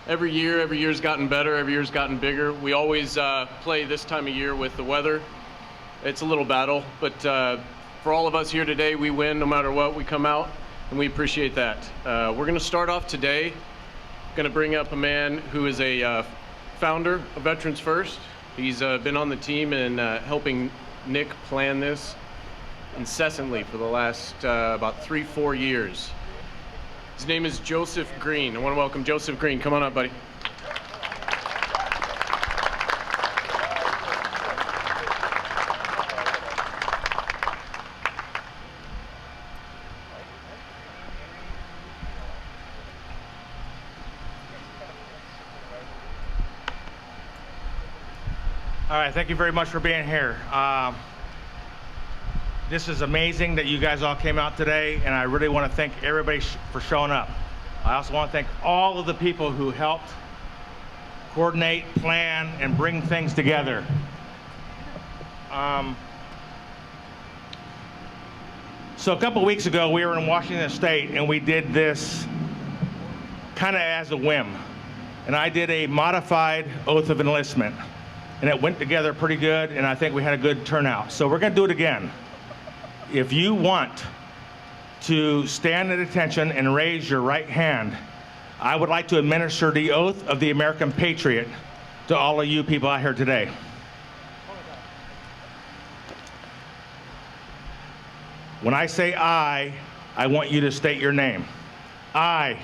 every year's gotten better, every year's gotten bigger. We always play this time of year with the weather. It's a little battle, but for all of us here today, we win no matter what. We come out, and we appreciate that. We're going to start off today. Going to bring up a man who is a founder of Veterans First. He's been on the team and helping Nick plan this incessantly for the last about 3-4 years. His name is Joseph Green. I want to welcome Joseph Green. Come on up, buddy. All right, thank you very much for being here. This is amazing that you guys all came out today, and I really want to thank everybody for showing up. I also want to thank all of the people who helped coordinate, plan, and bring things together. So a couple weeks ago, we were in Washington State, and we did this kind of as a whim. And I did a modified oath of enlistment. And it went together pretty good, and I think we had a good turnout. So we're going to do it again. If you want to stand at attention and raise your right hand, I would like to administer the oath of the American Patriot to all of you people out here today. When I say I want you to state your name. I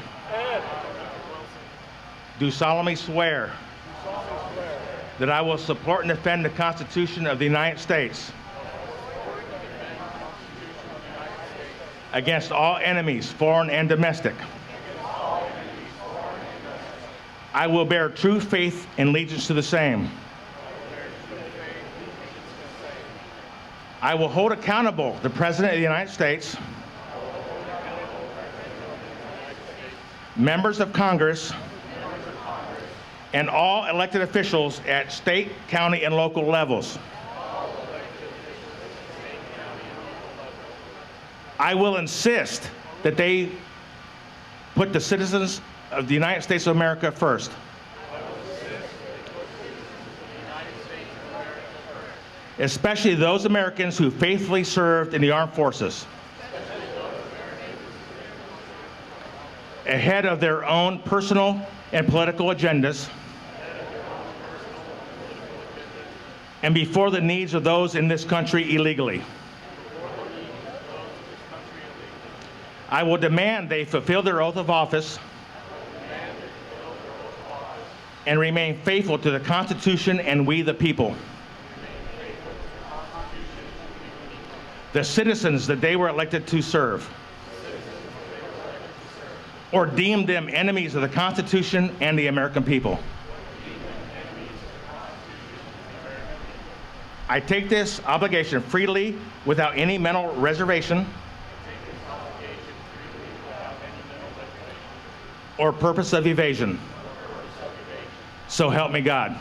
do solemnly swear that I will support and defend the Constitution of the United States against all enemies, foreign and domestic. I will bear true faith and allegiance to the same. I will hold accountable the President of the United States, members of Congress, and all elected officials at state, county, and local levels. I will insist that they put the citizens of the United States of America first. Especially those Americans who faithfully served in the armed forces, ahead of their own personal and political agendas, and before the needs of those in this country illegally. I will demand they fulfill their oath of office and remain faithful to the Constitution and we the people, the citizens that they were elected to serve, or deem them enemies of the Constitution and the American people. I take this obligation freely without any mental reservation or purpose of evasion. So help me God.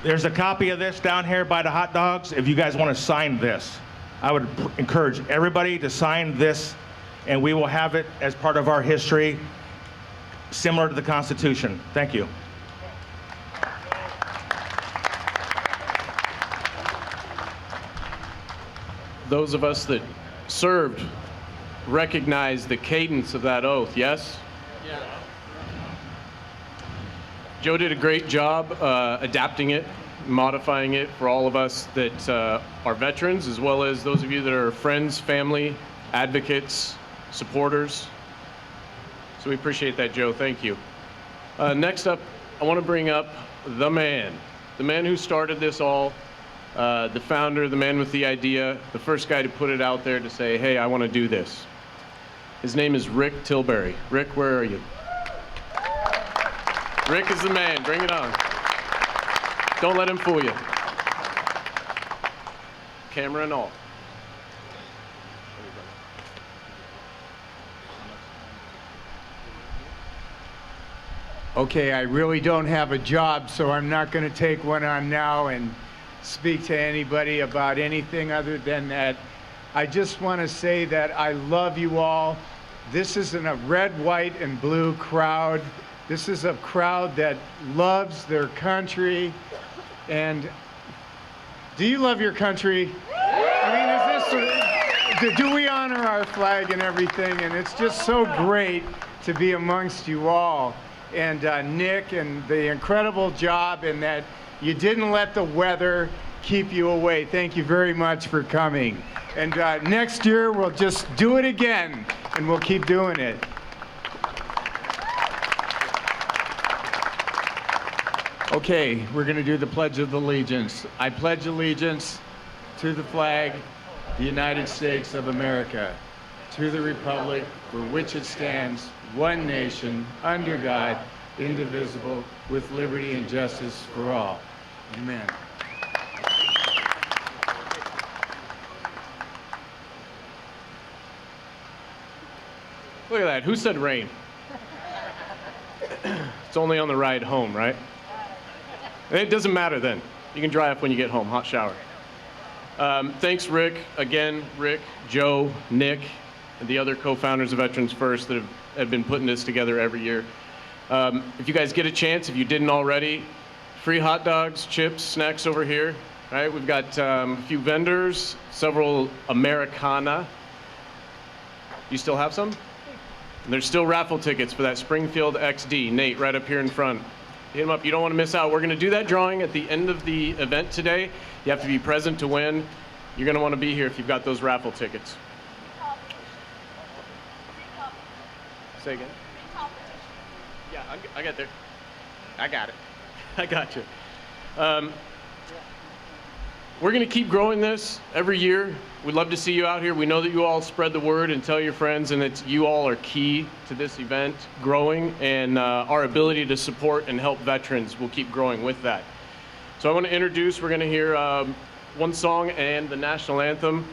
There's a copy of this down here by the hot dogs. If you guys want to sign this, I would encourage everybody to sign this, and we will have it as part of our history, similar to the Constitution. Thank you. Those of us that served recognize the cadence of that oath, yes? Yeah. Joe did a great job adapting it, modifying it for all of us that are veterans, as well as those of you that are friends, family, advocates, supporters. So we appreciate that, Joe. Thank you. Next up, I want to bring up the man who started this all, the founder, the man with the idea, the first guy to put it out there to say, hey, I want to do this. His name is Rick Tilbury. Rick, where are you? Rick is the man. Bring it on. Don't let him fool you. Camera and all. Okay, I really don't have a job, so I'm not going to take one on now and speak to anybody about anything other than that. I just want to say that I love you all. This isn't a red, white, and blue crowd. This is a crowd that loves their country. And do you love your country? I mean, do we honor our flag and everything? And it's just so great to be amongst you all. And Nick, and the incredible job in that you didn't let the weather keep you away. Thank you very much for coming. And next year, we'll just do it again, and we'll keep doing it. Okay, we're going to do the Pledge of Allegiance. I pledge allegiance to the flag, the United States of America, to the republic for which it stands, one nation, under God, indivisible, with liberty and justice for all. Amen. Look at that. Who said rain? It's only on the ride home, right? It doesn't matter then. You can dry up when you get home. Hot shower. Thanks, Rick. Again, Rick, Joe, Nick, and the other co-founders of Veterans First that have been putting this together every year. If you guys get a chance, if you didn't already, free hot dogs, chips, snacks over here. Right? We've got a few vendors, several Americana. You still have some? And there's still raffle tickets for that Springfield XD. Nate, right up here in front. Hit him up. You don't want to miss out. We're going to do that drawing at the end of the event today. You have to be present to win. You're going to want to be here if you've got those raffle tickets. Say again? Yeah, I got there. I got it. I got you. We're going to keep growing this every year. We'd love to see you out here. We know that you all spread the word and tell your friends, and that you all are key to this event growing, and our ability to support and help veterans will keep growing with that. So I want to introduce, we're going to hear one song and the national anthem.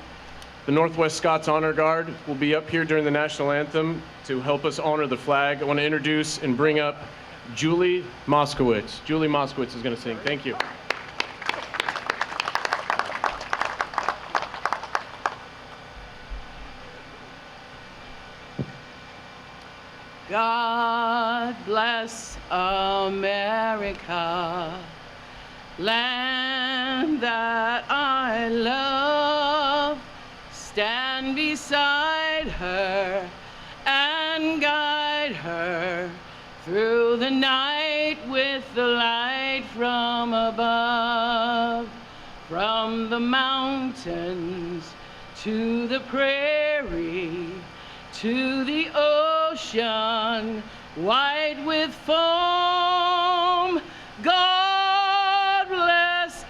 The Northwest Scots Honor Guard will be up here during the national anthem to help us honor the flag. I want to introduce and bring up Julie Moskowitz. Julie Moskowitz is going to sing. Thank you. God bless America, land that I love. Stand beside her and guide her through the night with the light from above. From the mountains to the prairie, to the ocean, white with foam. God bless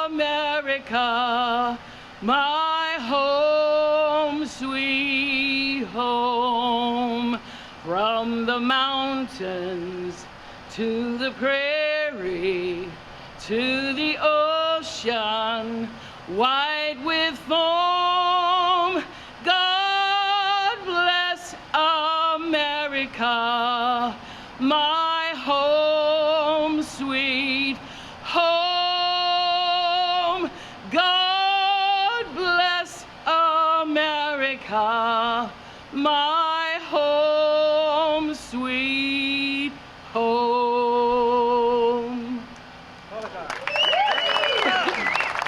America, my home, sweet home. From the mountains to the prairie, to the ocean, white with foam. God bless America, my home, sweet home. God bless America, my home, sweet home.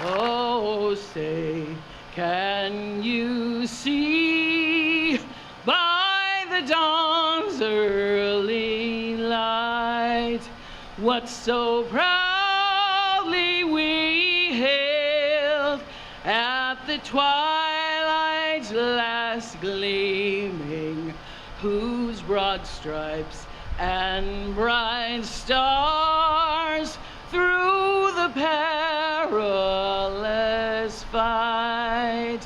Oh, say, can you see by the dawn's early light what so proudly we hailed at the twilight's last gleaming, whose broad stripes and bright stars through the perilous fight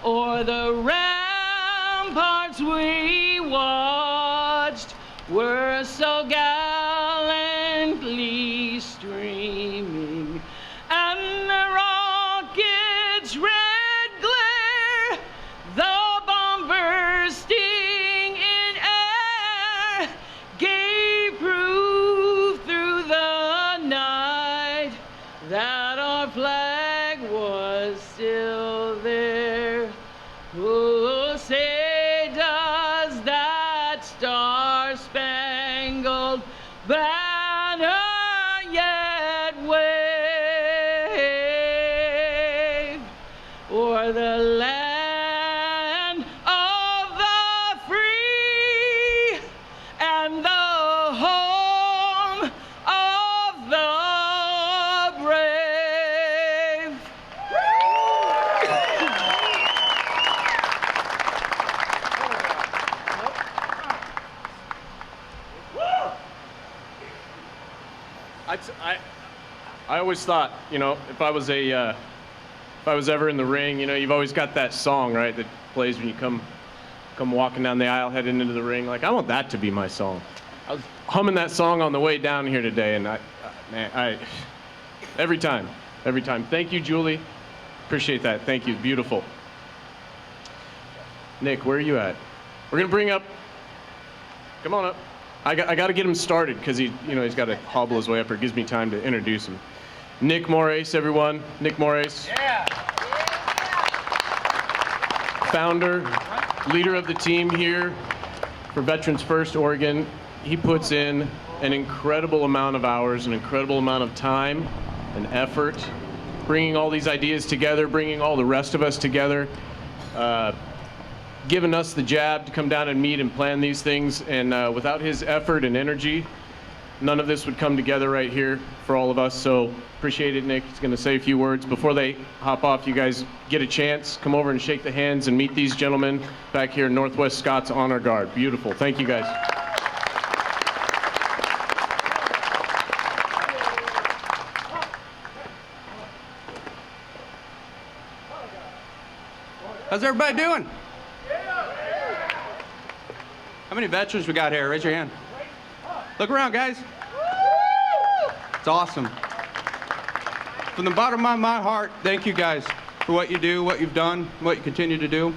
o'er the ramparts we watched were so gallantly streaming, and the rocket's red glare, the bomb bursting in air, gave proof through the night that our flag the land of the free and the home of the brave. I always thought, you know, if I was ever in the ring, you know, you've always got that song, right, that plays when you come walking down the aisle heading into the ring. Like, I want that to be my song. I was humming that song on the way down here today, and every time. Thank you, Julie. Appreciate that. Thank you. Beautiful. Nick, where are you at? We're gonna bring up. Come on up. I got to get him started because he's got to hobble his way up here. It gives me time to introduce him. Nick Moraes, everyone. Nick Moraes. Yeah. Founder, leader of the team here for Veterans First Oregon. He puts in an incredible amount of hours, an incredible amount of time and effort, bringing all these ideas together, bringing all the rest of us together, giving us the jab to come down and meet and plan these things. And without his effort and energy, none of this would come together right here for all of us. So appreciate it, Nick. He's going to say a few words. Before they hop off, you guys get a chance, come over and shake the hands and meet these gentlemen back here in Northwest Scots Honor Guard. Beautiful. Thank you, guys. How's everybody doing? How many veterans we got here? Raise your hand. Look around, guys. It's awesome. From the bottom of my heart, thank you guys for what you do, what you've done, what you continue to do.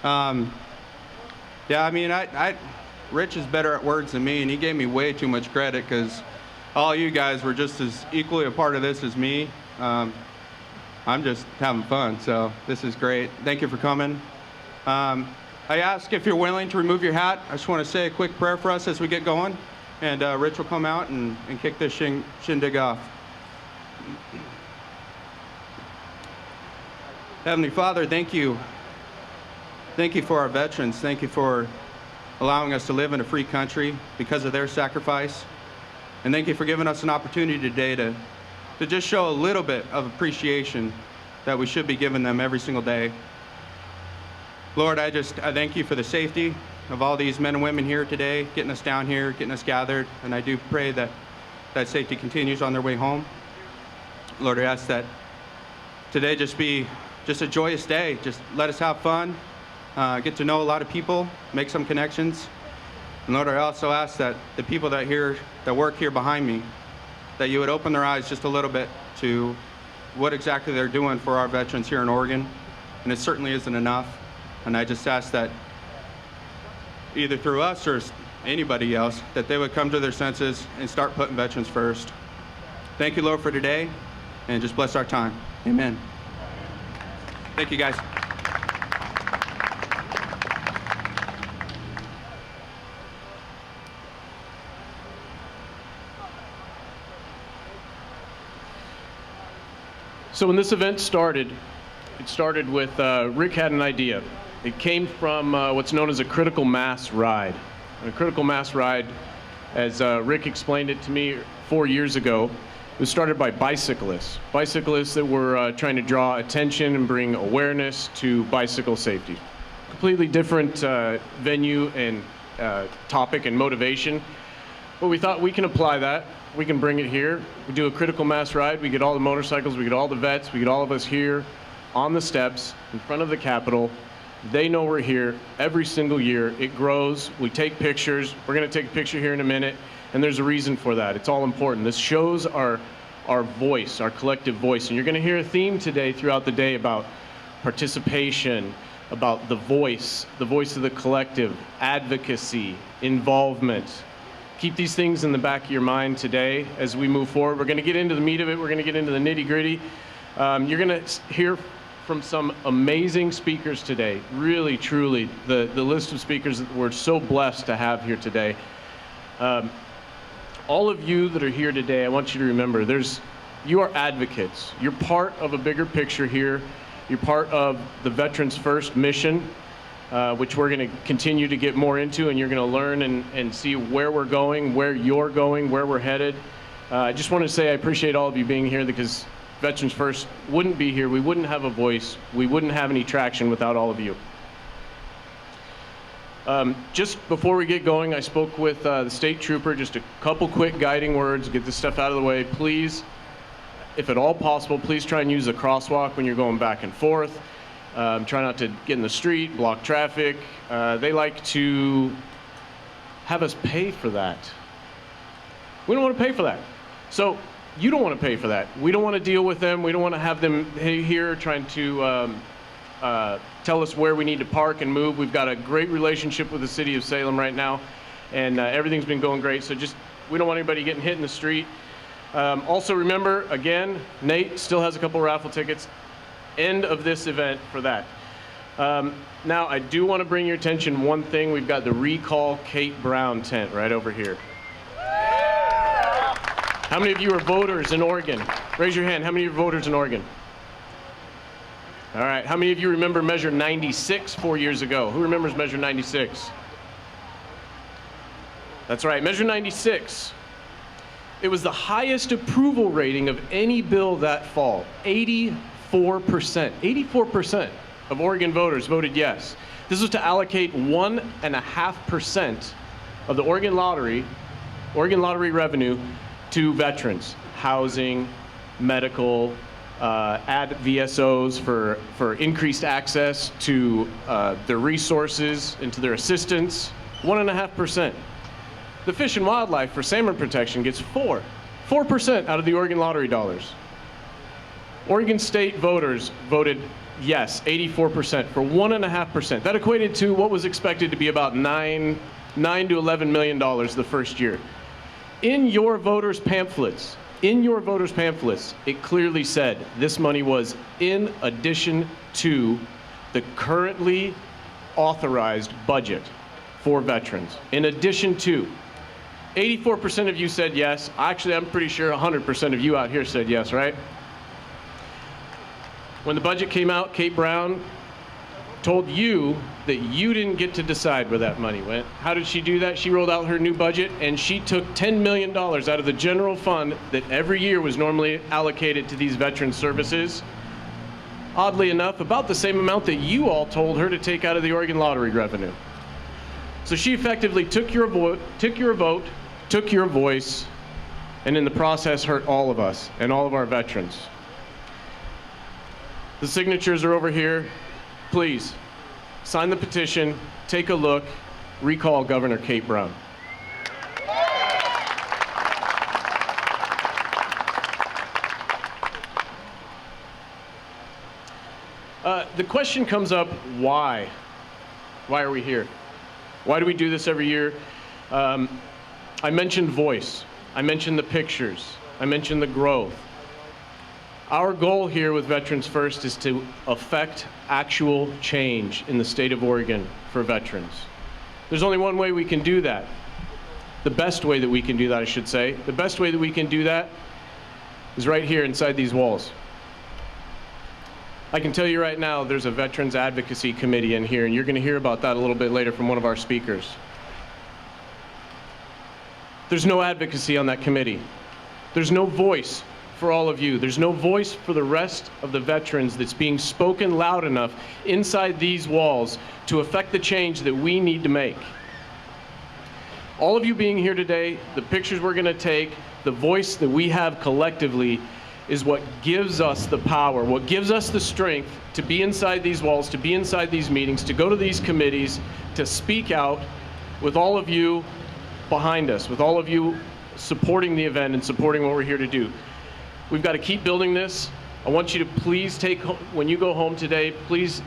Yeah, I mean, Rich is better at words than me, and he gave me way too much credit because all you guys were just as equally a part of this as me. I'm just having fun, so this is great. Thank you for coming. I ask if you're willing to remove your hat. I just want to say a quick prayer for us as we get going, and Rich will come out and kick this shindig off. Heavenly Father, thank you. Thank you for our veterans. Thank you for allowing us to live in a free country because of their sacrifice. And thank you for giving us an opportunity today to just show a little bit of appreciation that we should be giving them every single day. Lord, I thank you for the safety of all these men and women here today, getting us down here, getting us gathered, and I do pray that that safety continues on their way home. Lord, I ask that today just be just a joyous day. Just let us have fun, get to know a lot of people, make some connections. And Lord, I also ask that the people that work here behind me, that you would open their eyes just a little bit to what exactly they're doing for our veterans here in Oregon. And it certainly isn't enough. And I just ask that either through us or anybody else, that they would come to their senses and start putting veterans first. Thank you, Lord, for today, and just bless our time. Amen. Thank you, guys. So when this event started, it started with Rick had an idea. It came from what's known as a critical mass ride. And a critical mass ride, as Rick explained it to me 4 years ago, it was started by bicyclists. Bicyclists that were trying to draw attention and bring awareness to bicycle safety. Completely different venue and topic and motivation. But we thought we can apply that. We can bring it here. We do a critical mass ride. We get all the motorcycles, we get all the vets, we get all of us here on the steps in front of the Capitol. They know we're here every single year. It grows. We take pictures. We're going to take a picture here in a minute, and there's a reason for that. It's all important. This shows our voice, our collective voice. And you're going to hear a theme today throughout the day about participation, about the voice of the collective, advocacy, involvement. Keep these things in the back of your mind today as we move forward. We're going to get into the meat of it. We're going to get into the nitty-gritty. You're going to hear from some amazing speakers today. Really, truly, the list of speakers that we're so blessed to have here today. All of you that are here today, I want you to remember, you are advocates. You're part of a bigger picture here. You're part of the Veterans First mission, which we're going to continue to get more into, and you're going to learn and see where we're going, where you're going, where we're headed. I just want to say I appreciate all of you being here, because Veterans First wouldn't be here. We wouldn't have a voice. We wouldn't have any traction without all of you. Just before we get going, I spoke with the state trooper. Just a couple quick guiding words, get this stuff out of the way. Please, if at all possible, please try and use a crosswalk when you're going back and forth. Try not to get in the street, block traffic. They like to have us pay for that. We don't want to pay for that. So you don't want to pay for that. We don't want to deal with them. We don't want to have them here trying to tell us where we need to park and move. We've got a great relationship with the city of Salem right now, and everything's been going great. So we don't want anybody getting hit in the street. Also remember, again, Nate still has a couple raffle tickets. End of this event for that. Now, I do want to bring your attention one thing. We've got the Recall Kate Brown tent right over here. How many of you are voters in Oregon? Raise your hand. How many of you are voters in Oregon? All right. How many of you remember Measure 96 4 years ago? Who remembers Measure 96? That's right. Measure 96. It was the highest approval rating of any bill that fall. 84%. 84% of Oregon voters voted yes. This was to allocate 1.5% of the Oregon Lottery revenue to veterans, housing, medical, add VSOs for increased access to their resources and to their assistance. 1.5%. The Fish and Wildlife for salmon protection gets 4% out of the Oregon Lottery dollars. Oregon State voters voted yes, 84% for 1.5%. That equated to what was expected to be about $9 to $11 million the first year. In your voters' pamphlets, it clearly said this money was in addition to the currently authorized budget for veterans. In addition to. 84% of you said yes. Actually, I'm pretty sure 100% of you out here said yes, right? When the budget came out, Kate Brown told you that you didn't get to decide where that money went. How did she do that? She rolled out her new budget, and she took $10 million out of the general fund that every year was normally allocated to these veteran services. Oddly enough, about the same amount that you all told her to take out of the Oregon Lottery revenue. So she effectively took your vote, took your voice, and in the process hurt all of us and all of our veterans. The signatures are over here. Please, sign the petition, take a look, recall Governor Kate Brown. The question comes up, why? Why are we here? Why do we do this every year? I mentioned voice. I mentioned the pictures. I mentioned the growth. Our goal here with Veterans First is to affect actual change in the state of Oregon for veterans. There's only one way we can do that. The best way that we can do that, I should say. The best way that we can do that is right here inside these walls. I can tell you right now, there's a Veterans Advocacy Committee in here, and you're going to hear about that a little bit later from one of our speakers. There's no advocacy on that committee. There's no voice for all of you. There's no voice for the rest of the veterans that's being spoken loud enough inside these walls to affect the change that we need to make. All of you being here today, the pictures we're going to take, the voice that we have collectively is what gives us the power, what gives us the strength to be inside these walls, to be inside these meetings, to go to these committees, to speak out with all of you behind us, with all of you supporting the event and supporting what we're here to do. We've got to keep building this. I want you to please when you go home today, please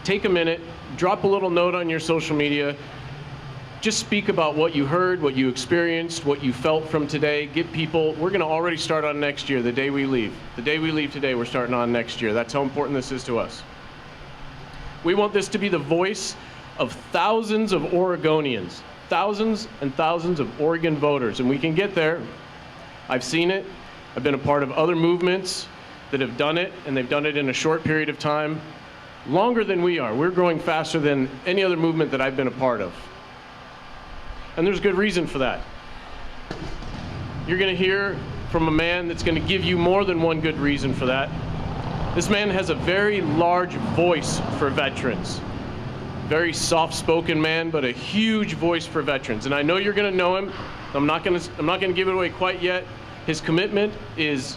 take a minute, drop a little note on your social media. Just speak about what you heard, what you experienced, what you felt from today. Get people, we're going to already start on next year, the day we leave. The day we leave today, we're starting on next year. That's how important this is to us. We want this to be the voice of thousands of Oregonians, thousands and thousands of Oregon voters, and we can get there. I've seen it. I've been a part of other movements that have done it, and they've done it in a short period of time, longer than we are. We're growing faster than any other movement that I've been a part of. And there's good reason for that. You're going to hear from a man that's going to give you more than one good reason for that. This man has a very large voice for veterans. Very soft-spoken man, but a huge voice for veterans. And I know you're going to know him. I'm not going to give it away quite yet. His commitment is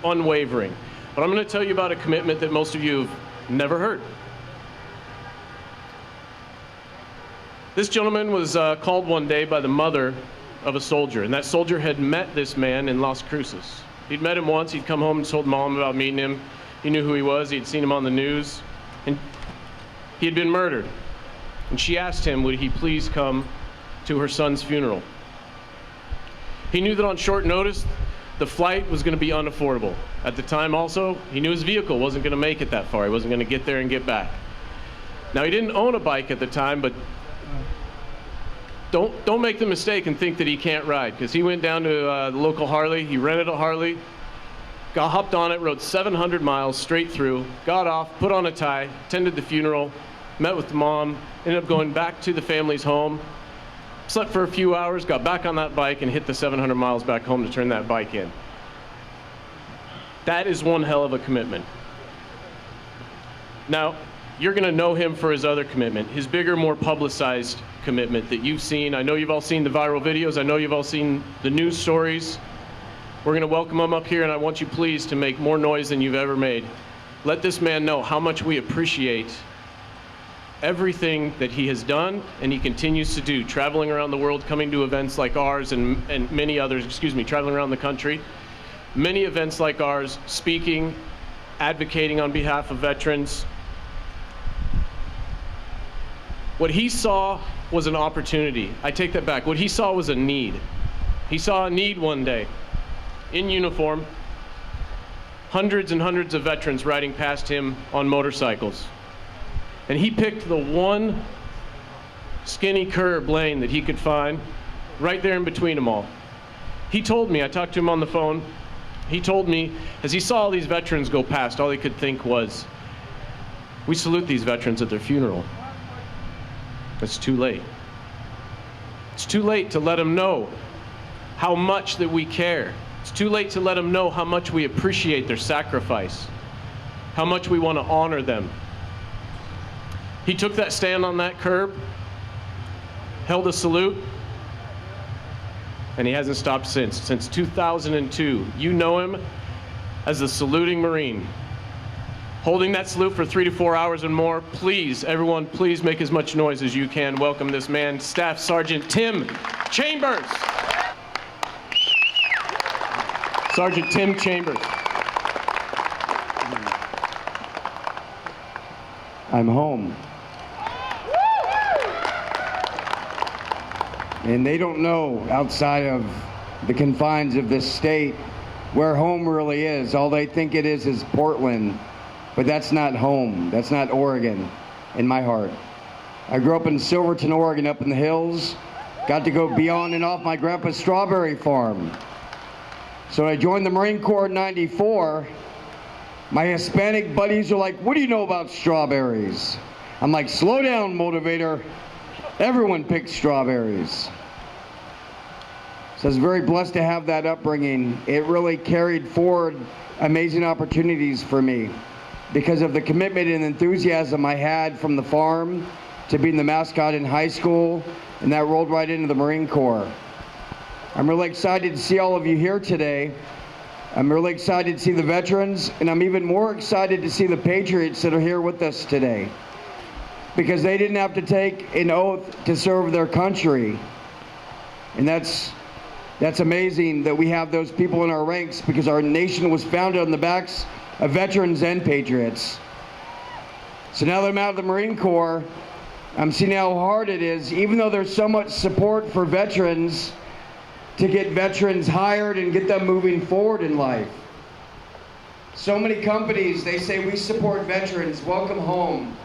unwavering. But I'm going to tell you about a commitment that most of you have never heard. This gentleman was called one day by the mother of a soldier, and that soldier had met this man in Las Cruces. He'd met him once. He'd come home and told mom about meeting him. He knew who he was. He'd seen him on the news, and he had been murdered. And she asked him, would he please come to her son's funeral? He knew that on short notice, the flight was going to be unaffordable. At the time also, he knew his vehicle wasn't going to make it that far. He wasn't going to get there and get back. Now, he didn't own a bike at the time, but don't make the mistake and think that he can't ride, because he went down to the local Harley. He rented a Harley, hopped on it, rode 700 miles straight through, got off, put on a tie, attended the funeral, met with the mom, ended up going back to the family's home, slept for a few hours, got back on that bike, and hit the 700 miles back home to turn that bike in. That is one hell of a commitment. Now, you're going to know him for his other commitment, his bigger, more publicized commitment that you've seen. I know you've all seen the viral videos. I know you've all seen the news stories. We're going to welcome him up here, and I want you please to make more noise than you've ever made. Let this man know how much we appreciate everything that he has done and he continues to do, traveling around the world, coming to events like ours and many others, traveling around the country. Many events like ours, speaking, advocating on behalf of veterans. What he saw was an opportunity. I take that back. What he saw was a need. He saw a need one day, in uniform, hundreds and hundreds of veterans riding past him on motorcycles. And he picked the one skinny curb lane that he could find right there in between them all. He told me, I talked to him on the phone, he told me, as he saw all these veterans go past, all he could think was, we salute these veterans at their funeral. It's too late. It's too late to let them know how much that we care. It's too late to let them know how much we appreciate their sacrifice, how much we want to honor them. He took that stand on that curb, held a salute, and he hasn't stopped since 2002. You know him as the saluting Marine. Holding that salute for 3 to 4 hours and more. Please, everyone, please make as much noise as you can. Welcome this man, Staff Sergeant Tim Chambers. Sergeant Tim Chambers. I'm home. And they don't know outside of the confines of this state where home really is. All they think it is Portland. But that's not home. That's not Oregon in my heart. I grew up in Silverton, Oregon, up in the hills. Got to go beyond and off my grandpa's strawberry farm. So I joined the Marine Corps in '94. My Hispanic buddies are like, what do you know about strawberries? I'm like, slow down, motivator. Everyone picks strawberries. So I was very blessed to have that upbringing. It really carried forward amazing opportunities for me because of the commitment and enthusiasm I had from the farm to being the mascot in high school, and that rolled right into the Marine Corps. I'm really excited to see all of you here today. I'm really excited to see the veterans, and I'm even more excited to see the patriots that are here with us today, because they didn't have to take an oath to serve their country. And that's amazing that we have those people in our ranks, because our nation was founded on the backs of veterans and patriots. So now that I'm out of the Marine Corps, I'm seeing how hard it is, even though there's so much support for veterans, to get veterans hired and get them moving forward in life. So many companies, they say, we support veterans, welcome home.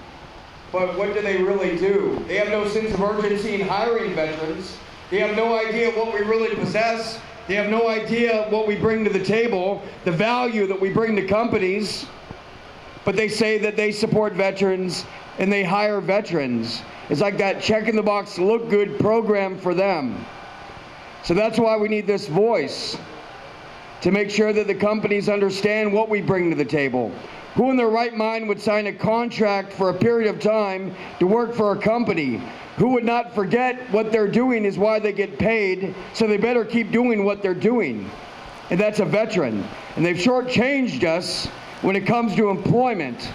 But what do they really do? They have no sense of urgency in hiring veterans. They have no idea what we really possess They have no idea what we bring to the table, the value that we bring to companies, but they say that they support veterans and they hire veterans. It's like that check in the box, look good program for them. So that's why we need this voice, to make sure that the companies understand what we bring to the table. Who in their right mind would sign a contract for a period of time to work for a company? Who would not forget what they're doing is why they get paid, so they better keep doing what they're doing? And that's a veteran. And they've shortchanged us when it comes to employment.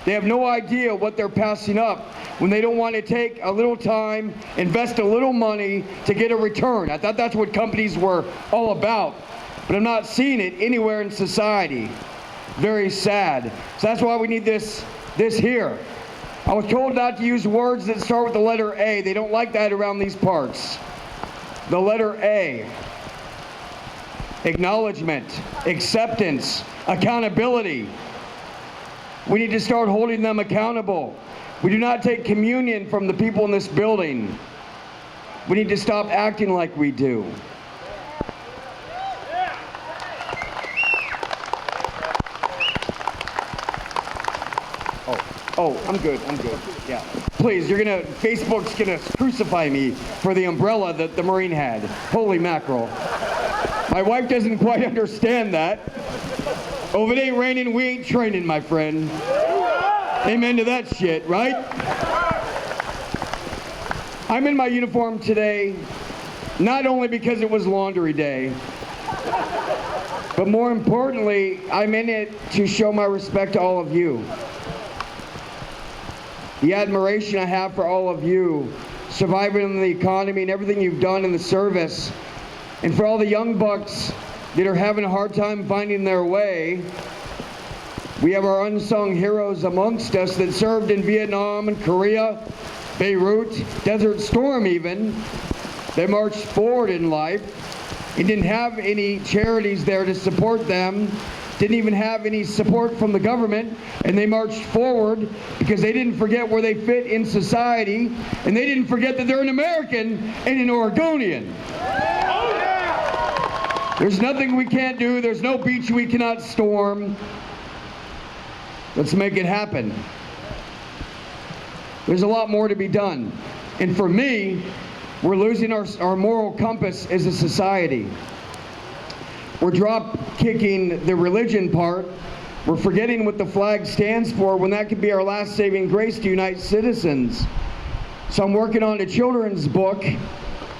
They have no idea what they're passing up when they don't want to take a little time, invest a little money to get a return. I thought that's what companies were all about, but I'm not seeing it anywhere in society. Very sad. So that's why we need this here. I was told not to use words that start with the letter A. They don't like that around these parts. The letter A. Acknowledgement, acceptance, accountability. We need to start holding them accountable. We do not take communion from the people in this building. We need to stop acting like we do. Oh, I'm good, yeah. Please, Facebook's gonna crucify me for the umbrella that the Marine had. Holy mackerel. My wife doesn't quite understand that. Oh, if it ain't raining, we ain't training, my friend. Amen to that shit, right? I'm in my uniform today, not only because it was laundry day, but more importantly, I'm in it to show my respect to all of you. The admiration I have for all of you, surviving in the economy and everything you've done in the service, and for all the young bucks that are having a hard time finding their way. We have our unsung heroes amongst us that served in Vietnam and Korea, Beirut, Desert Storm even. They marched forward in life and didn't have any charities there to support them, didn't even have any support from the government, and they marched forward because they didn't forget where they fit in society, and they didn't forget that they're an American and an Oregonian. There's nothing we can't do. There's no beach we cannot storm. Let's make it happen. There's a lot more to be done. And for me, we're losing our moral compass as a society. We're drop kicking the religion part. We're forgetting what the flag stands for when that could be our last saving grace to unite citizens. So I'm working on a children's book.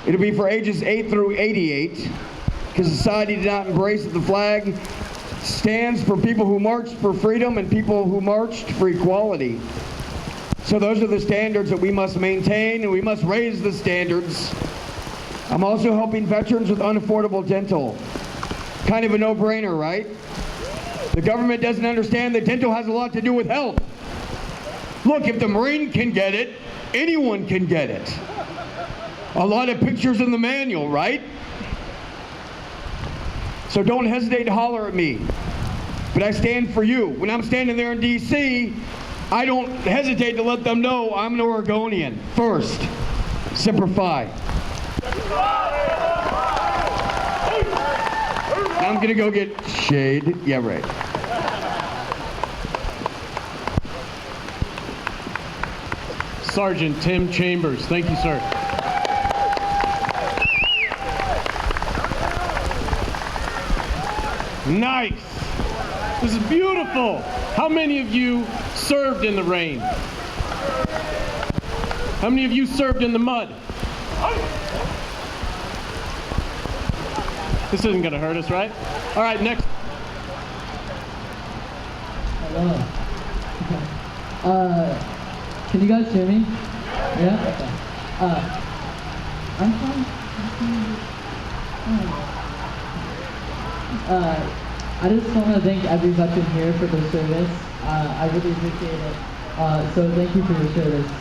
It'll be for ages 8 through 88, because society did not embrace that the flag stands for people who marched for freedom and people who marched for equality. So those are the standards that we must maintain, and we must raise the standards. I'm also helping veterans with unaffordable dental. Kind of a no-brainer, right? The government doesn't understand that dental has a lot to do with health. Look, if the Marine can get it, anyone can get it. A lot of pictures in the manual, right? So don't hesitate to holler at me. But I stand for you. When I'm standing there in D.C., I don't hesitate to let them know I'm an Oregonian first. Semper Fi. I'm gonna go get shade. Yeah, right. Sergeant Tim Chambers. Thank you, sir. Nice. This is beautiful. How many of you served in the rain? How many of you served in the mud? This isn't going to hurt us, right? All right, next. Hello. Can you guys hear me? Yeah? Okay. I'm fine. I just want to thank every veteran here for their service. I really appreciate it. So thank you for your service.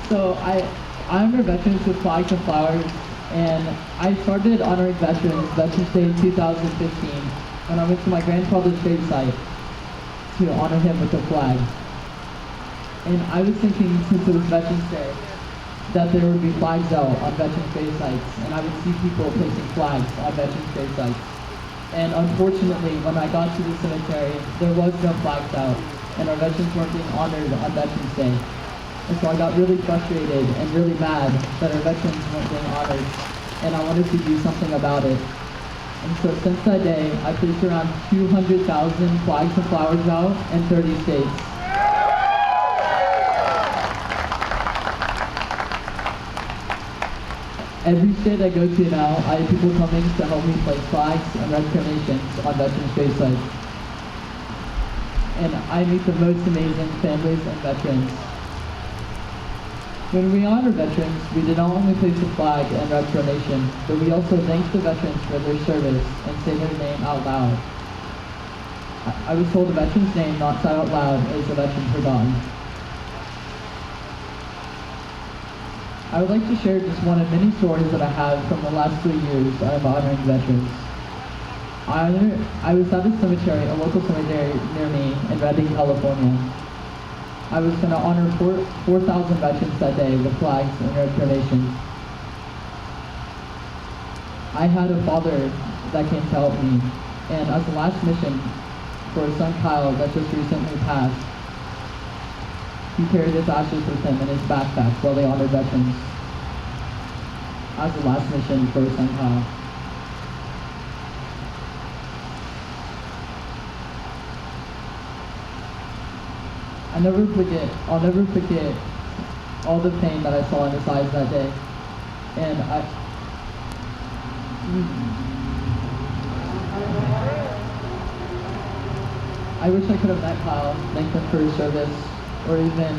So I honor veterans with flags and flowers, and I started honoring Veterans Day in 2015 when I went to my grandfather's gravesite. to honor him with a flag. And I was thinking, since it was Veterans Day, that there would be flags out on Veterans Day sites, and I would see people placing flags on Veterans Day sites. And unfortunately, when I got to the cemetery, there was no flags out, and our veterans weren't being honored on Veterans Day. And so I got really frustrated and really mad that our veterans weren't being honored, and I wanted to do something about it. And so since that day, I placed around 200,000 flags and flowers out in 30 states. Every state I go to now, I have people coming to help me place flags and red carnations on Veterans Day sites. And I meet the most amazing families and veterans. When we honor veterans, we do not only place a flag and red carnation, but we also thank the veterans for their service and say their name out loud. I was told a veteran's name not said out loud is a veteran forgotten. I would like to share just one of many stories that I have from the last 3 years I'm honoring veterans. I was at a cemetery, a local cemetery near me in Redding, California. I was going to honor 4,000 veterans that day with flags and red carnations. I had a father that came to help me, and as a last mission for his son Kyle that just recently passed, he carried his ashes with him in his backpack while they honored veterans as the last mission for his son Kyle. I'll never forget all the pain that I saw in his eyes that day. And I wish I could have met Kyle, thanked him for his service, or even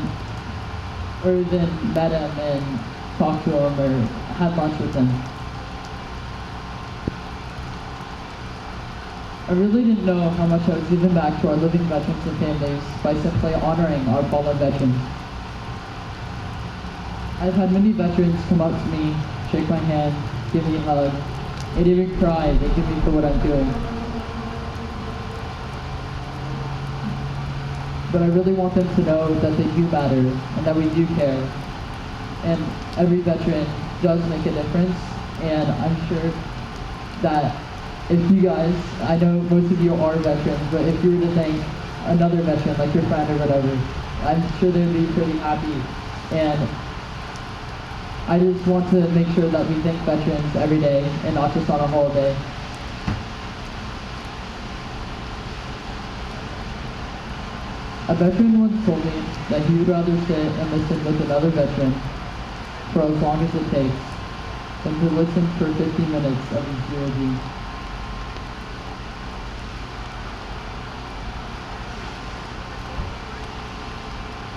met him and talked to him or had lunch with him. I really didn't know how much I was giving back to our living veterans and families by simply honoring our fallen veterans. I've had many veterans come up to me, shake my hand, give me a hug, and even cry. They give me for what I'm doing. But I really want them to know that they do matter and that we do care. And every veteran does make a difference, and I'm sure that if you guys, I know most of you are veterans, but if you were to thank another veteran, like your friend or whatever, I'm sure they'd be pretty happy. And I just want to make sure that we thank veterans every day and not just on a holiday. A veteran once told me that he would rather sit and listen with another veteran for as long as it takes than to listen for 50 minutes of his eulogy.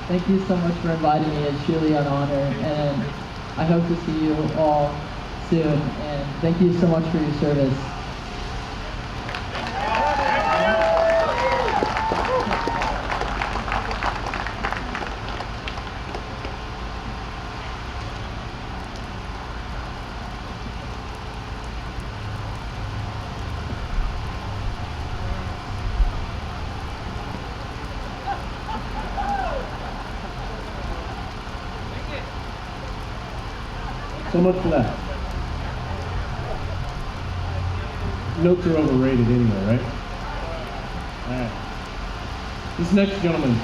Thank you so much for inviting me. It's truly an honor, and I hope to see you all soon. And thank you so much for your service. So much for that. Notes are overrated anyway, right? Alright. This next gentleman,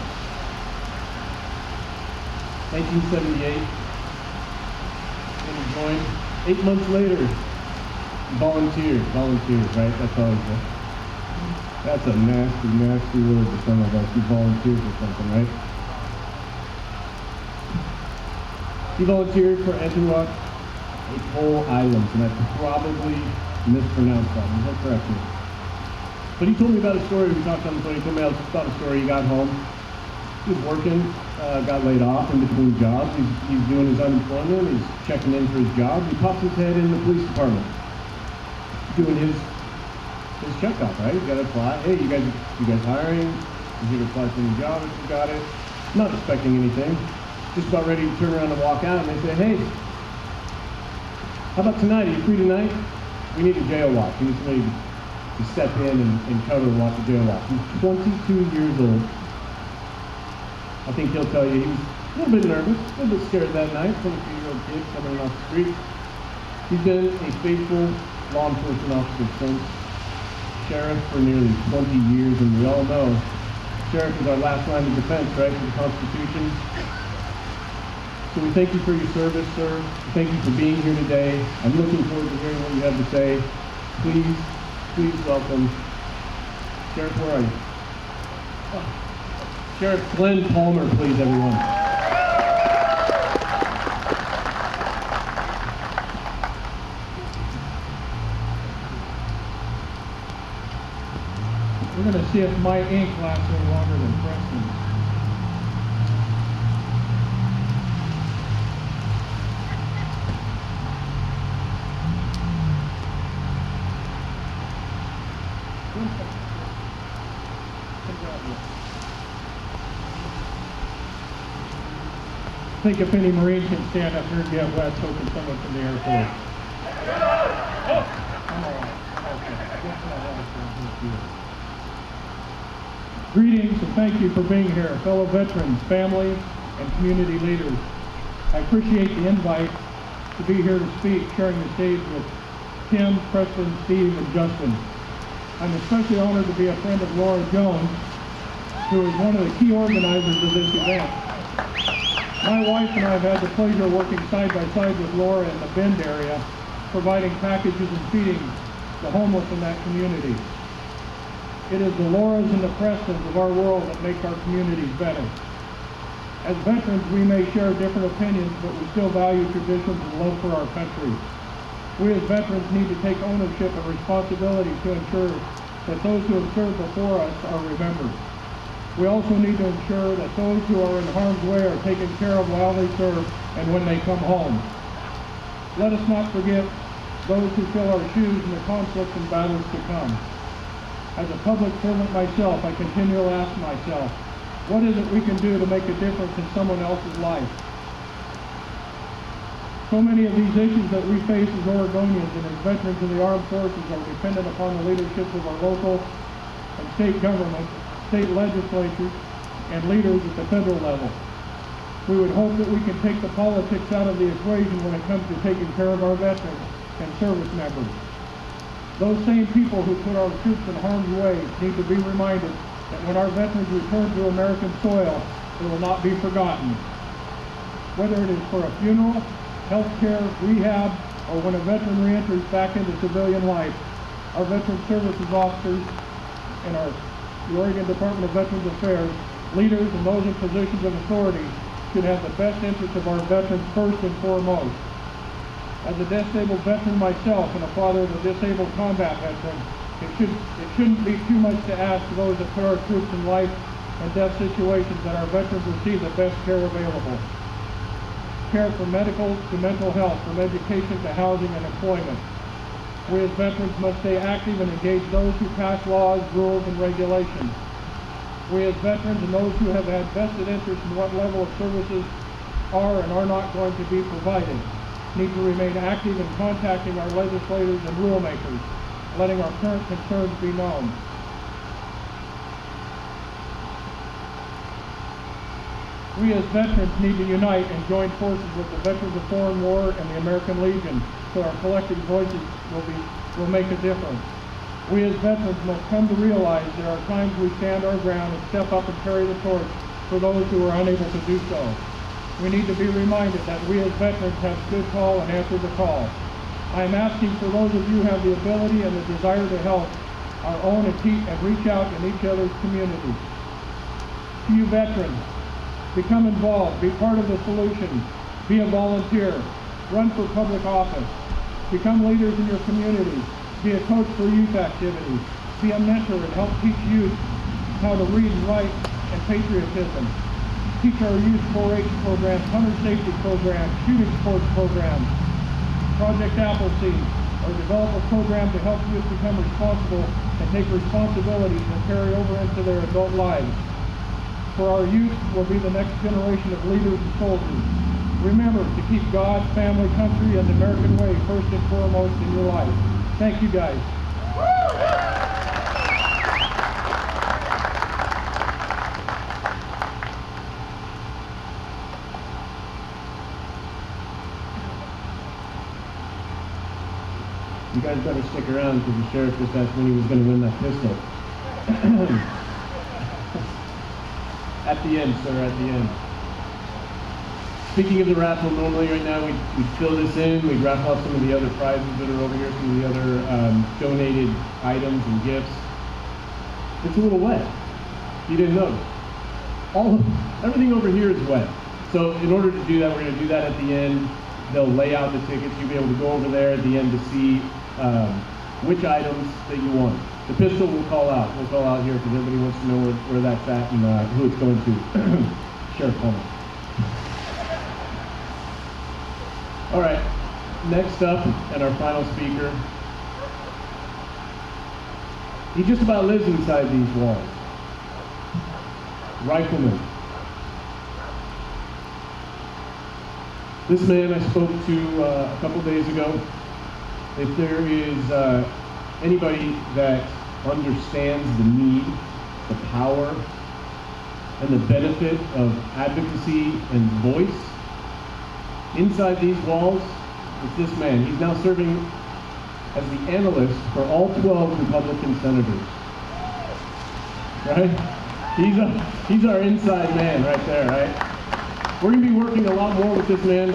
1978, and he joined 8 months later. Volunteers, right? That's always that's a nasty, nasty word to some of us. He volunteered for something, right? He volunteered for Antioch Atoll Islands, and I probably mispronounced that. Is that correct? But he told me about a story. We talked on the phone. He told me about a story. He got home. He was working, got laid off in between jobs. He's doing his unemployment. He's checking in for his job. He pops his head in the police department, doing his checkup. Right? He's got to apply. Hey, you guys hiring? He's here to apply for a job. If you got it, not expecting anything. Just about ready to turn around and walk out, and they say, hey, how about tonight? Are you free tonight? We need a jail watch. We need somebody to step in and cover and watch the jail watch. He's 22 years old. I think he'll tell you he was a little bit nervous, a little bit scared that night, 22-year-old kid coming off the street. He's been a faithful law enforcement officer since sheriff for nearly 20 years, and we all know sheriff is our last line of defense, right, for the Constitution. So we thank you for your service, sir. We thank you for being here today. I'm looking forward to hearing what you have to say. Please welcome Sheriff, where are you? Sheriff Glenn Palmer, please, everyone. We're going to see if my ink lasts any longer than Preston's. I think if any Marine can stand up here and get wet, so can someone from the Air Force. Greetings and thank you for being here, fellow veterans, family, and community leaders. I appreciate the invite to be here to speak, sharing the stage with Tim, Preston, Steve, and Justin. I'm especially honored to be a friend of Laura Jones, who is one of the key organizers of this event. My wife and I have had the pleasure of working side by side with Laura in the Bend area, providing packages and feeding the homeless in that community. It is the Lauras and the Prestons of our world that make our communities better. As veterans, we may share different opinions, but we still value traditions and love for our country. We as veterans need to take ownership and responsibility to ensure that those who have served before us are remembered. We also need to ensure that those who are in harm's way are taken care of while they serve and when they come home. Let us not forget those who fill our shoes in the conflicts and battles to come. As a public servant myself, I continually ask myself, what is it we can do to make a difference in someone else's life? So many of these issues that we face as Oregonians and as veterans in the armed forces are dependent upon the leadership of our local and state government, state legislatures, and leaders at the federal level. We would hope that we can take the politics out of the equation when it comes to taking care of our veterans and service members. Those same people who put our troops in harm's way need to be reminded that when our veterans return to American soil, they will not be forgotten. Whether it is for a funeral, health care, rehab, or when a veteran reenters back into civilian life, our veteran services officers and the Oregon Department of Veterans Affairs, leaders and those in positions of authority should have the best interests of our veterans first and foremost. As a disabled veteran myself and a father of a disabled combat veteran, it shouldn't be too much to ask of those that put our troops in life and death situations that our veterans receive the best care available. Care from medical to mental health, from education to housing and employment. We as veterans must stay active and engage those who pass laws, rules, and regulations. We as veterans and those who have had vested interest in what level of services are and are not going to be provided need to remain active in contacting our legislators and rulemakers, letting our current concerns be known. We as veterans need to unite and join forces with the Veterans of Foreign War and the American Legion so our collective voices will make a difference. We as veterans must come to realize there are times we stand our ground and step up and carry the torch for those who are unable to do so. We need to be reminded that we as veterans have stood tall and answered the call. I am asking for those of you who have the ability and the desire to help our own and reach out in each other's communities. To you veterans, become involved, be part of the solution, be a volunteer, run for public office, become leaders in your communities, be a coach for youth activities, be a mentor and help teach youth how to read and write and patriotism. Teach our youth 4-H programs, hunter safety programs, shooting sports programs, Project Appleseed, or develop a program to help youth become responsible and take responsibilities and carry over into their adult lives. For our youth will be the next generation of leaders and soldiers. Remember to keep God, family, country, and the American way first and foremost in your life. Thank you guys. You guys better stick around because the sheriff just asked when he was going to win that pistol. At the end, sir, at the end. Speaking of the raffle, normally right now we'd fill this in, we'd raffle off some of the other prizes that are over here, some of the other donated items and gifts. It's a little wet. You didn't notice. Everything over here is wet. So in order to do that, we're going to do that at the end. They'll lay out the tickets. You'll be able to go over there at the end to see which items that you want. The pistol we'll call out. We'll call out here because everybody wants to know where that's at and who it's going to. Sheriff Coleman. All right, next up, and our final speaker. He just about lives inside these walls. Rifleman. This man I spoke to a couple days ago. If there is anybody that understands the need, the power, and the benefit of advocacy and voice inside these walls, it's this man. He's now serving as the analyst for all 12 Republican senators. Right? He's our inside man right there, right? We're going to be working a lot more with this man,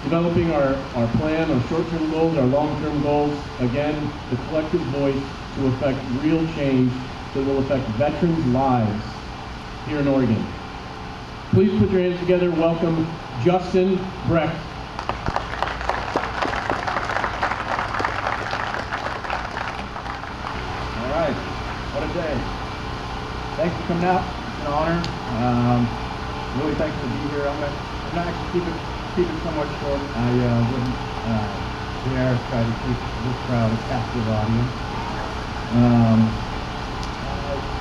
developing our plan, our short-term goals, our long-term goals. Again, the collective voice to affect real change that will affect veterans' lives here in Oregon. Please put your hands together. Welcome Justin Brecht. All right, what a day. Thanks for coming out. It's an honor. Really thankful to be here. I'm gonna actually keep it somewhat short. I wouldn't dare try to keep this crowd a captive audience.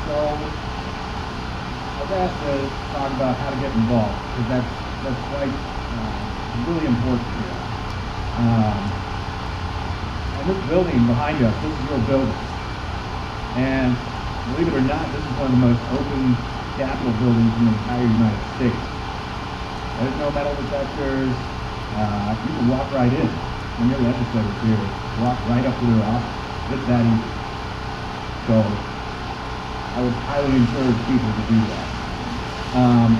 So I was asked to talk about how to get involved because that's quite really important here. And this building behind us, this is your building. And believe it or not, this is one of the most open Capitol buildings in the entire United States. There's no metal detectors. You can walk right in when your legislators here. Walk right up to their office. It's that easy. So I would highly encourage people to do that. And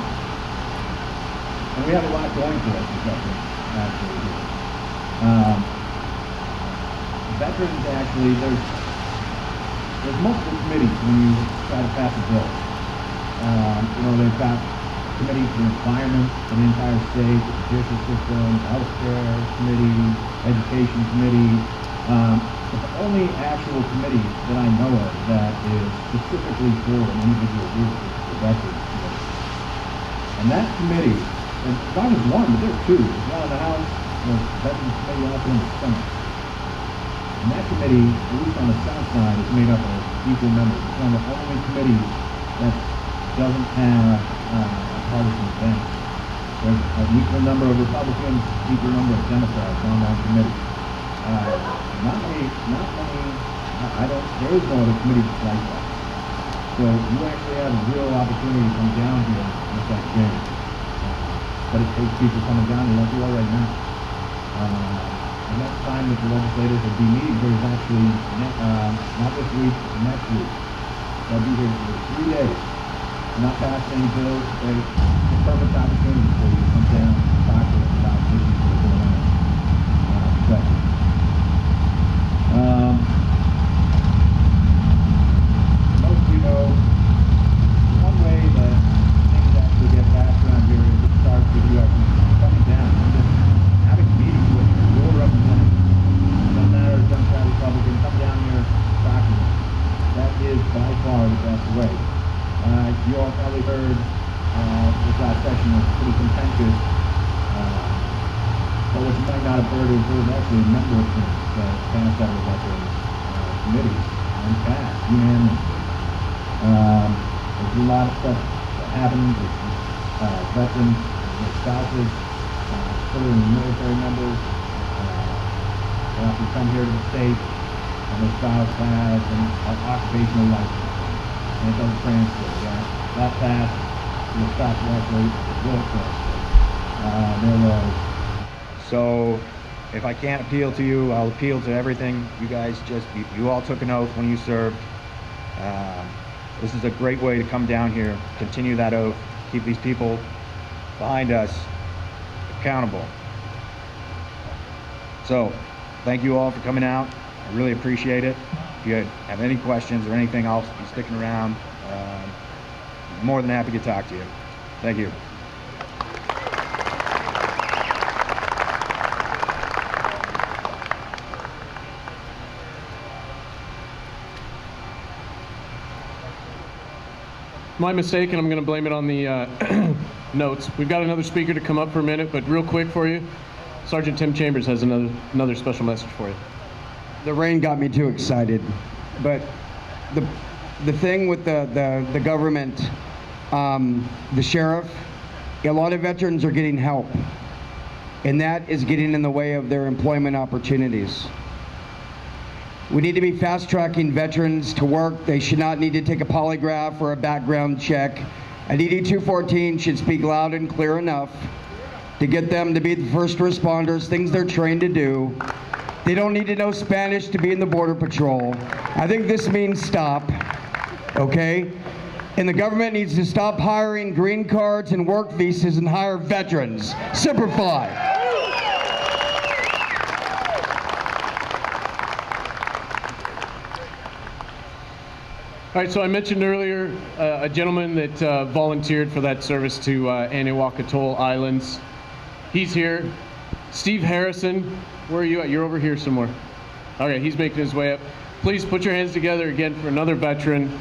we have a lot going for us in veterans, actually. Veterans, actually, there's multiple committees when you try to pass a bill. They've got committees for environment for the entire state, the judicial system, healthcare committee, education committee. But the only actual committee that I know of that is specifically for an individual group is the Veterans Committee. And that committee, and not just one, but there's two. There's one in the House, there's the Veterans Committee also in the Senate. And that committee, at least on the South side, is made up of equal members. It's one of the only committees that doesn't have a partisan bent. There's an equal number of Republicans, equal number of Democrats on that committee. There is no other committee like that. So you actually have a real opportunity to come down here with that game. But it takes people coming down here like you are right now. The next time that the legislators will be meeting here is actually not this week, but next week. They'll be here for 3 days. Not passing any bills. It's a perfect opportunity for you to come down and talk to us about issues that are going on. Most of you know, one way that things actually get passed around here is it starts with you actually coming down and just having meetings with your representatives. Doesn't matter if Democrat, Republican, come down here, talk to them. That is by far the best way. You all probably heard this last session was pretty contentious. But what you might not have heard is there was actually a number of things that passed out of veterans committees and passed unanimously. There's a lot of stuff that happens with veterans, their spouses, children and military members. They often come here to the state and their spouse has an occupational license. And it doesn't translate, right? That passed, the spouse actually will translate. So if I can't appeal to you, I'll appeal to everything. You guys you all took an oath when you served. This is a great way to come down here, continue that oath, keep these people behind us accountable. So, thank you all for coming out. I really appreciate it. If you have any questions or anything, I'll be sticking around. More than happy to talk to you. Thank you. My mistake, and I'm going to blame it on the notes. We've got another speaker to come up for a minute, but real quick for you, Sergeant Tim Chambers has another special message for you. The rain got me too excited, but the thing with the government, the sheriff, a lot of veterans are getting help, and that is getting in the way of their employment opportunities. We need to be fast-tracking veterans to work. They should not need to take a polygraph or a background check. An ED 214 should speak loud and clear enough to get them to be the first responders, things they're trained to do. They don't need to know Spanish to be in the Border Patrol. I think this means stop, okay? And the government needs to stop hiring green cards and work visas and hire veterans. Simplify. All right, so I mentioned earlier a gentleman that volunteered for that service to Aniwak Atoll Islands. He's here. Steve Harrison, where are you at? You're over here somewhere. Okay, he's making his way up. Please put your hands together again for another veteran,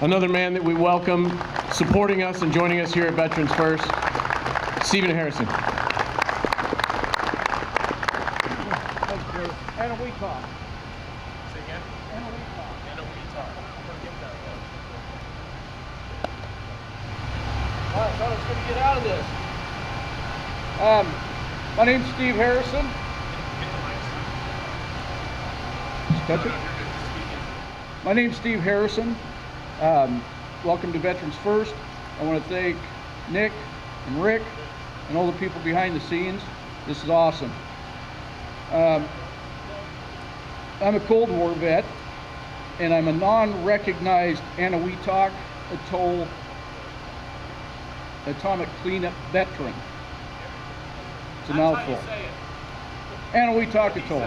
another man that we welcome, supporting us and joining us here at Veterans First, Stephen Harrison. And we talk. Say again? And we talk. And we talk. I thought I was going to get out of this. My name's Steve Harrison. Just touch it. My name's Steve Harrison. Welcome to Veterans First. I want to thank Nick and Rick and all the people behind the scenes. This is awesome. I'm a Cold War vet, and I'm a non-recognized Aniwak Atoll Atomic Cleanup Veteran. It's a mouthful. Aniwak Atoll.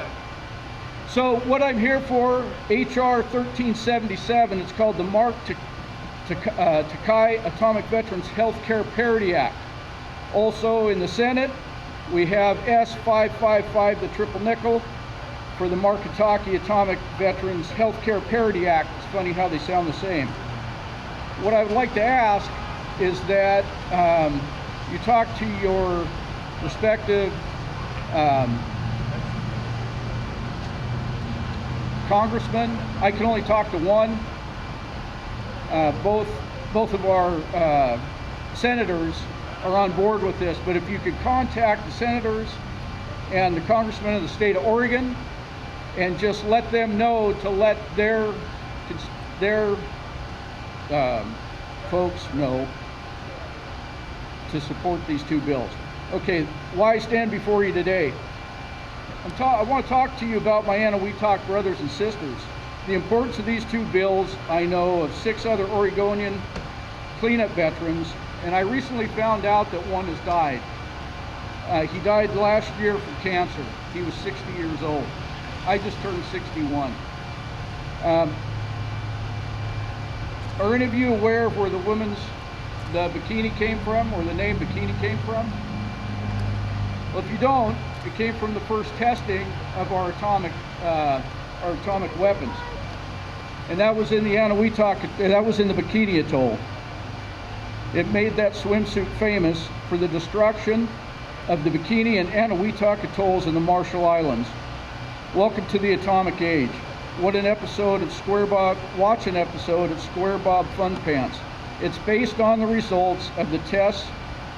So what I'm here for, HR 1377, it's called the Mark Takai Atomic Veterans Healthcare Parity Act. Also in the Senate, we have S555, the triple nickel, for the Markataki Atomic Veterans Healthcare Parity Act. It's funny how they sound the same. What I would like to ask is that you talk to your respective congressmen. I can only talk to one. Both of our senators are on board with this, but if you could contact the senators and the congressmen of the state of Oregon and just let them know to let their folks know to support these two bills. Okay, why I stand before you today? I want to talk to you about my Aniwak brothers and sisters. The importance of these two bills, I know of 6 other Oregonian cleanup veterans, and I recently found out that one has died. He died last year from cancer. He was 60 years old. I just turned 61. Are any of you aware of where the bikini came from, or the name bikini came from? Well, if you don't, it came from the first testing of our atomic weapons, and that was in the Aniwak. That was in the Bikini Atoll. It made that swimsuit famous for the destruction of the Bikini and Aniwak atolls in the Marshall Islands. Welcome to the atomic age. What an episode of Square Bob! Watch an episode of Square Bob Fun Pants. It's based on the results of the tests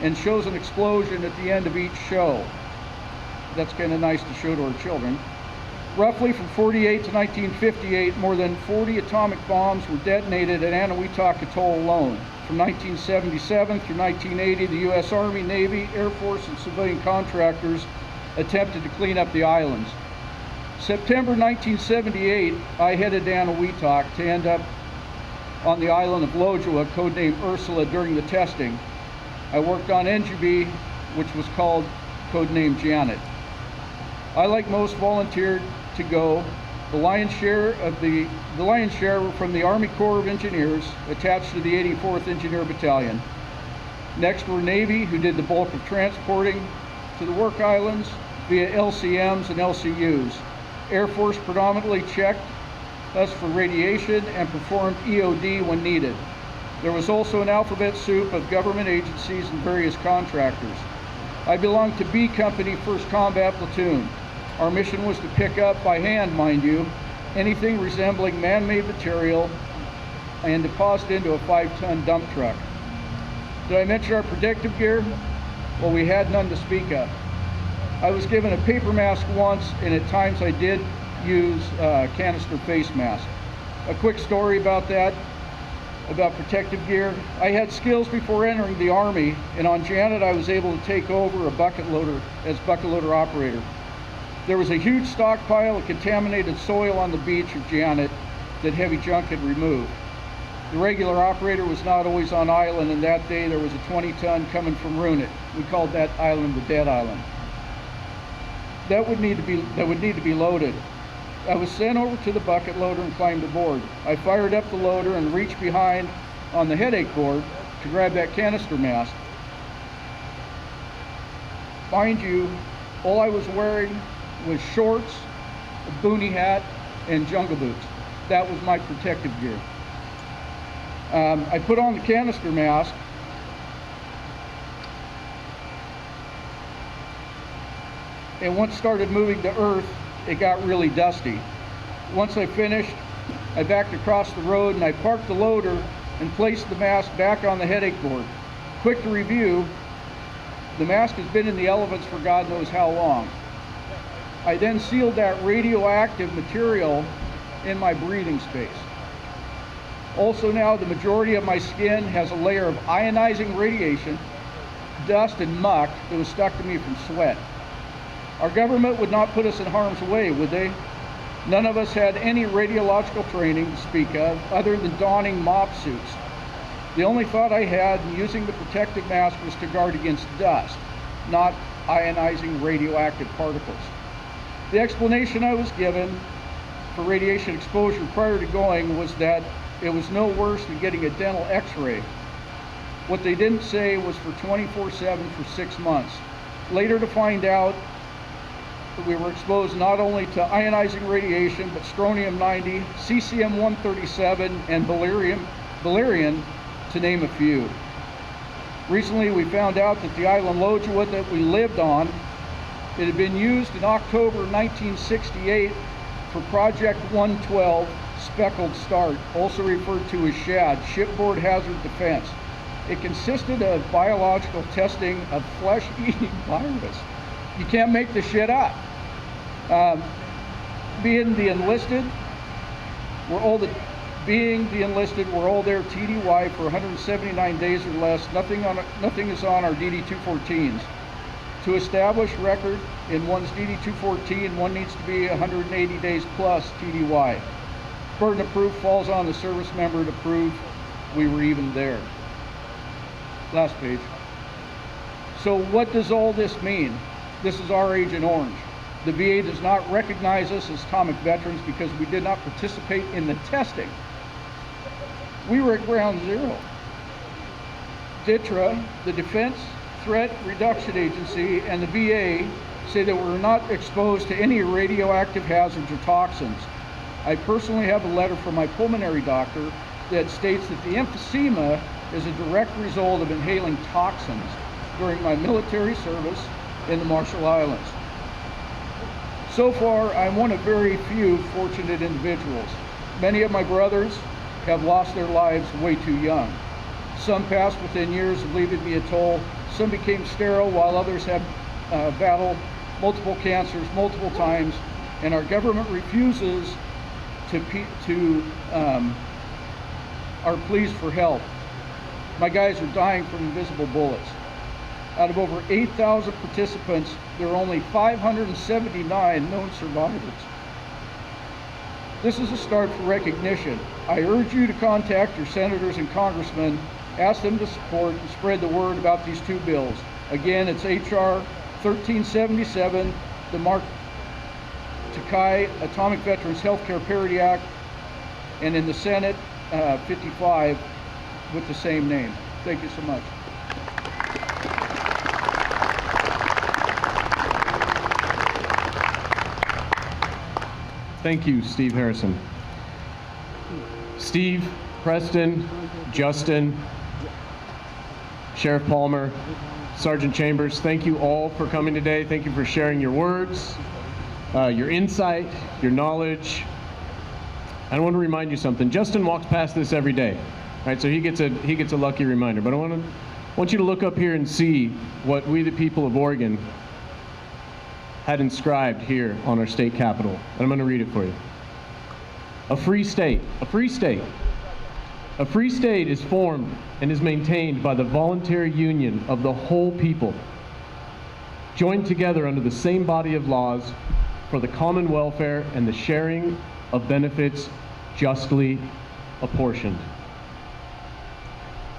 and shows an explosion at the end of each show. That's kind of nice to show to our children. Roughly from 48 to 1958, more than 40 atomic bombs were detonated at Aniwak Atoll alone. From 1977 through 1980, the U.S. Army, Navy, Air Force, and civilian contractors attempted to clean up the islands. September 1978, I headed down to Weetock to end up on the island of Lojoa, codenamed Ursula, during the testing. I worked on NGB, which was called codenamed Janet. I, like most, volunteered to go. The lion's share were from the Army Corps of Engineers, attached to the 84th Engineer Battalion. Next were Navy, who did the bulk of transporting to the work islands via LCMs and LCUs. Air Force predominantly checked us for radiation and performed EOD when needed. There was also an alphabet soup of government agencies and various contractors. I belonged to B Company 1st Combat Platoon. Our mission was to pick up, by hand mind you, anything resembling man-made material and deposit into a 5-ton dump truck. Did I mention our protective gear? Well, we had none to speak of. I was given a paper mask once, and at times I did use a canister face mask. A quick story about that, about protective gear. I had skills before entering the Army, and on Janet I was able to take over a bucket loader as bucket loader operator. There was a huge stockpile of contaminated soil on the beach of Janet that heavy junk had removed. The regular operator was not always on island, and that day there was a 20-ton coming from Runit. We called that island the Dead Island. That would need to be loaded. I was sent over to the bucket loader and climbed aboard. I fired up the loader and reached behind on the headache board to grab that canister mask. Mind you, all I was wearing was shorts, a boonie hat, and jungle boots. That was my protective gear. I put on the canister mask, and once started moving to earth, it got really dusty. Once I finished, I backed across the road and I parked the loader and placed the mask back on the headache board. Quick to review, the mask has been in the elements for God knows how long. I then sealed that radioactive material in my breathing space. Also now, the majority of my skin has a layer of ionizing radiation, dust, and muck that was stuck to me from sweat. Our government would not put us in harm's way, would they? None of us had any radiological training to speak of, other than donning mop suits. The only thought I had in using the protective mask was to guard against dust, not ionizing radioactive particles. The explanation I was given for radiation exposure prior to going was that it was no worse than getting a dental x-ray. What they didn't say was for 24/7 for 6 months. Later to find out that we were exposed not only to ionizing radiation, but strontium-90, cesium-137, and valerian, to name a few. Recently, we found out that the island Lojoa that we lived on, it had been used in October 1968 for Project 112, Speckled Start, also referred to as SHAD, Shipboard Hazard Defense. It consisted of biological testing of flesh-eating virus. You can't make this shit up. Being the enlisted, we're all there TDY for 179 days or less. Nothing is on our DD-214s. To establish record in one's DD-214, one needs to be 180 days plus TDY. Burden of proof falls on the service member to prove we were even there. Last page. So what does all this mean? This is our Agent Orange. The VA does not recognize us as atomic veterans because we did not participate in the testing. We were at ground zero. DTRA, the Defense Threat Reduction Agency, and the VA say that we're not exposed to any radioactive hazards or toxins. I personally have a letter from my pulmonary doctor that states that the emphysema is a direct result of inhaling toxins during my military service in the Marshall Islands. So far, I'm one of very few fortunate individuals. Many of my brothers have lost their lives way too young. Some passed within years of leaving me a toll. Some became sterile, while others have battled multiple cancers multiple times, and our government refuses to our pleas for help. My guys are dying from invisible bullets. out of over 8,000 participants, there are only 579 known survivors. This is a start for recognition. I urge you to contact your senators and congressmen, ask them to support and spread the word about these two bills. Again, it's H.R. 1377, the Mark Takai Atomic Veterans Healthcare Parity Act, and in the Senate, 55 with the same name. Thank you so much. Thank you, Steve Harrison. Steve, Preston, Justin, Sheriff Palmer, Sergeant Chambers, thank you all for coming today. Thank you for sharing your words, your insight, your knowledge. I want to remind you something. Justin walks past this every day, right? So he gets a lucky reminder. But I want you to look up here and see what we, the people of Oregon, had inscribed here on our state capitol. And I'm going to read it for you. A free state. A free state. A free state is formed and is maintained by the voluntary union of the whole people, joined together under the same body of laws for the common welfare and the sharing of benefits justly apportioned.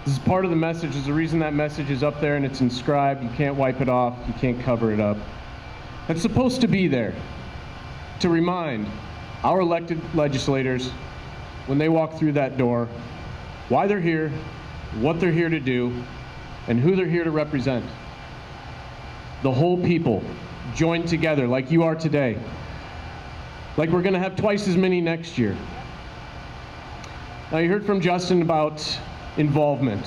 This is part of the message. There's a reason that message is up there and it's inscribed. You can't wipe it off. You can't cover it up. It's supposed to be there to remind our elected legislators when they walk through that door why they're here, what they're here to do, and who they're here to represent. The whole people joined together like you are today, like we're going to have twice as many next year. Now, you heard from Justin about involvement.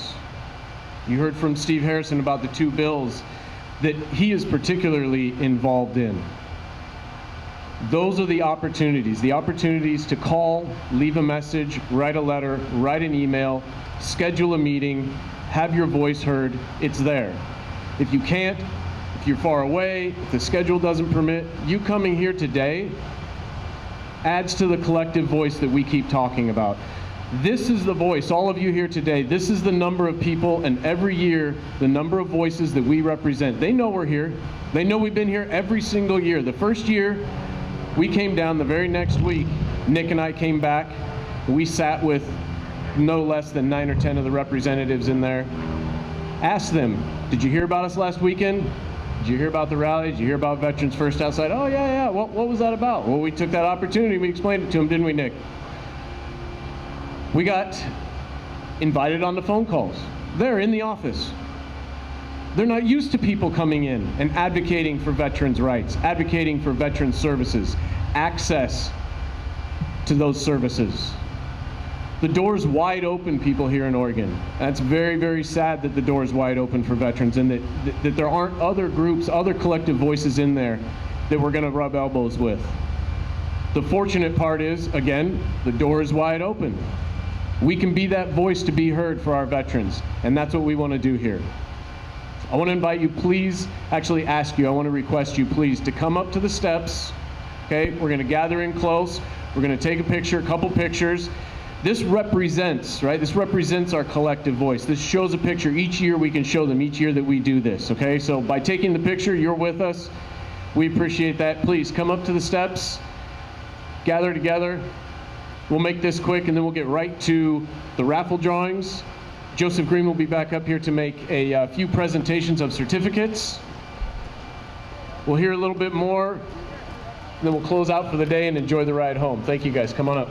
You heard from Steve Harrison about the two bills that he is particularly involved in. Those are the opportunities to call, leave a message, write a letter, write an email, schedule a meeting, have your voice heard. It's there. If you can't, if you're far away, if the schedule doesn't permit, you coming here today adds to the collective voice that we keep talking about. This is the voice, all of you here today, this is the number of people, and every year, the number of voices that we represent. They know we're here. They know we've been here every single year. The first year, we came down. The very next week, Nick and I came back. We sat with no less than 9 or 10 of the representatives in there. Asked them, did you hear about us last weekend? Did you hear about the rally? Did you hear about Veterans First outside? Oh, yeah. What was that about? Well, we took that opportunity. We explained it to them, didn't we, Nick? We got invited on the phone calls. They're in the office. They're not used to people coming in and advocating for veterans' rights, advocating for veterans' services, access to those services. The door's wide open, people here in Oregon. And it's very, very sad that the door is wide open for veterans and that there aren't other groups, other collective voices in there that we're going to rub elbows with. The fortunate part is, again, the door is wide open. We can be that voice to be heard for our veterans, and that's what we want to do here. I want to invite you, please, actually ask you, I want to request you, please, to come up to the steps, okay? We're going to gather in close. We're going to take a picture, a couple pictures. This represents, right? This represents our collective voice. This shows a picture. Each year we can show them, each year that we do this, okay? So by taking the picture, you're with us. We appreciate that. Please come up to the steps, gather together. We'll make this quick, and then we'll get right to the raffle drawings. Joseph Green will be back up here to make a few presentations of certificates. We'll hear a little bit more, and then we'll close out for the day and enjoy the ride home. Thank you, guys. Come on up.